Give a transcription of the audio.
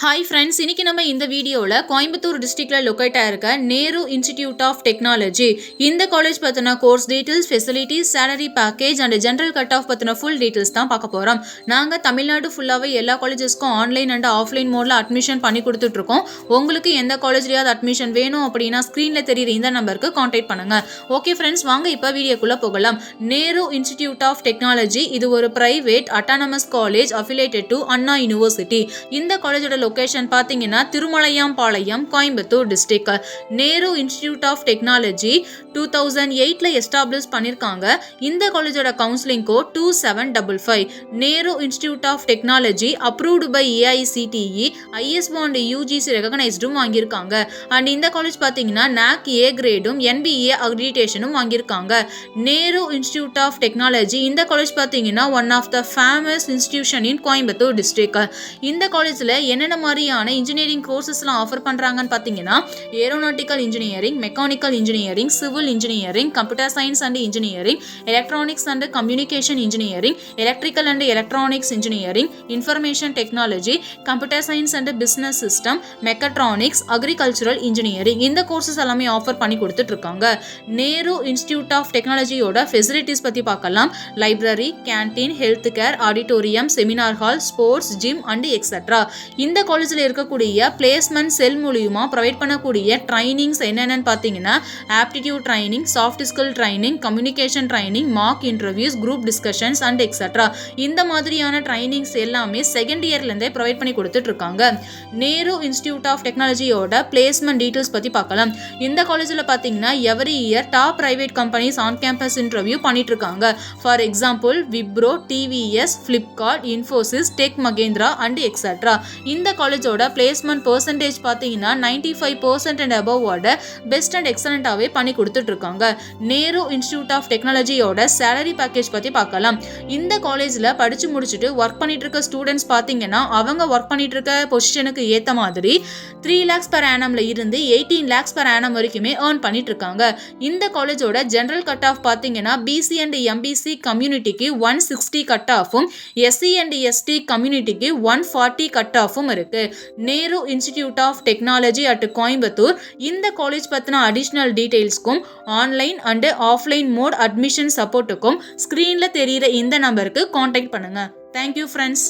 Hi friends, இன்னைக்கு நம்ம இந்த வீடியோவில் கோயம்புத்தூர் டிஸ்ட்ரிக்டில் லொக்கேட் ஆயிருக்க நேரு இன்ஸ்டிடியூட் ஆஃப் டெக்னாலஜி இந்த காலேஜ் பற்றின course details, facilities, salary package and general cut off பற்றின ஃபுல் டீட்டெயில்ஸ் தான் பார்க்க போகிறோம். நாங்கள் தமிழ்நாடு ஃபுல்லாகவே எல்லா காலேஜஸ்க்கும் ஆன்லைன் அண்ட் ஆஃப்லைன் மோடில் அட்மிஷன் பண்ணி கொடுத்துட்ருக்கோம். உங்களுக்கு எந்த காலேஜ்லையாவது அட்மிஷன் வேணும் அப்படின்னா ஸ்க்ரீனில் தெரியுற இந்த நம்பருக்கு கான்டாக்ட் பண்ணுங்கள். ஓகே ஃப்ரெண்ட்ஸ், வாங்க இப்போ வீடியோக்குள்ளே போகலாம். நேரு இன்ஸ்டிடியூட் ஆஃப் டெக்னாலஜி இது ஒரு private autonomous college affiliated to Anna university. இந்த காலேஜோட லொகேஷன் பார்த்தீங்கன்னா Thirumalayampalayam, Coimbatore district. Nehru institute of technology 2008 establish பண்ணியிருக்காங்க. இந்த காலேஜோட counselling code 2755. Nehru institute of technology approved by AICTE, ISO and UGC ரெகனைஸ்டும் வாங்கியிருக்காங்க. அண்ட் இந்த காலேஜ் பார்த்தீங்கன்னா NAC A கிரேடும் NBA அக்ரிடேஷனும் வாங்கியிருக்காங்க. நேரு இன்ஸ்டிடியூட் ஆஃப் டெக்னாலஜி இந்த காலேஜ் பார்த்தீங்கன்னா one of the famous institution in Coimbatore district. இந்த காலேஜில் என்னென்ன மாதிரியான இன்ஜினியரிங் கோர்சஸ்லாம் ஆஃபர் பண்ணுறாங்கன்னு பார்த்தீங்கன்னா aeronautical engineering, mechanical engineering, civil engineering, computer science and engineering, electronics and communication engineering, electrical and electronics engineering, information technology, computer science and business system, mechatronics, agricultural engineering இந்த courses எல்லாமே offer பண்ணி கொடுத்துட்டு இருக்காங்க. Nehru institute of டெக்னாலஜியோட facilities பற்றி பார்க்கலாம். Library, canteen, health care, auditorium, seminar hall, sports, gym and etcetera. இந்த காலேஜில் இருக்கக்கூடிய பிளேஸ்மெண்ட் செல் மூலியமா ப்ரொவைட் பண்ணக்கூடிய ட்ரைனிங்ஸ் என்னென்னு பார்த்தீங்கன்னா aptitude training, soft skill training, communication training, mark interviews, group discussions and etcetera. இந்த மாதிரியான ட்ரைனிங்ஸ் எல்லாமே செகண்ட் இயர்லேருந்தே ப்ரொவைட் பண்ணி கொடுத்துட்டு இருக்காங்க. நேரு இன்ஸ்டிடியூட் ஆஃப் டெக்னாலஜியோட பிளேஸ்மெண்ட் டீட்டெயில்ஸ் பற்றி பார்க்கலாம். இந்த காலேஜில் பார்த்தீங்கன்னா every year top private companies on campus interview பண்ணிட்டு இருக்காங்க. For example Wipro, TVS, Flipkart, Infosys, tech Mahindra and etcetera. இந்த காலேஜோட பிளேஸ்மெண்ட் பெர்சன்டேஜ் பார்த்தீங்கன்னா 95% அண்ட் அபவோட பெஸ்ட் அண்ட் எக்ஸலண்டாகவே பண்ணி கொடுத்துட்டு இருக்காங்க. நேரு இன்ஸ்டிடியூட் ஆஃப் டெக்னாலஜியோட சேலரி பேக்கேஜ் பற்றி பார்க்கலாம். இந்த காலேஜில் படித்து முடிச்சுட்டு ஒர்க் பண்ணிட்டு இருக்க ஸ்டூடெண்ட்ஸ் பார்த்தீங்கன்னா அவங்க ஒர்க் பண்ணிட்டு இருக்க பொசிஷனுக்கு ஏற்ற மாதிரி 3 lakhs per annumல இருந்து 18 lakhs per annum வரைக்குமே ஏர்ன் பண்ணிட்டு இருக்காங்க. இந்த காலேஜோட ஜென்ரல் கட் ஆஃப் பார்த்தீங்கன்னா BC அண்ட் MBC கம்யூனிட்டிக்கு 160 கட் ஆஃபும், SC அண்ட் ST கம்யூனிட்டிக்கு 140 கட் ஆஃபும் இருக்கு. Nehru institute of technology at Coimbatore இந்த காலேஜ் பற்றின அடிஷ்னல் டீடைல்ஸ்க்கும் online and offline mode admission சப்போர்ட்டுக்கும் ஸ்க்ரீனில் தெரிகிற இந்த நம்பருக்கு கான்டாக்ட் பண்ணுங்க. Thank you friends.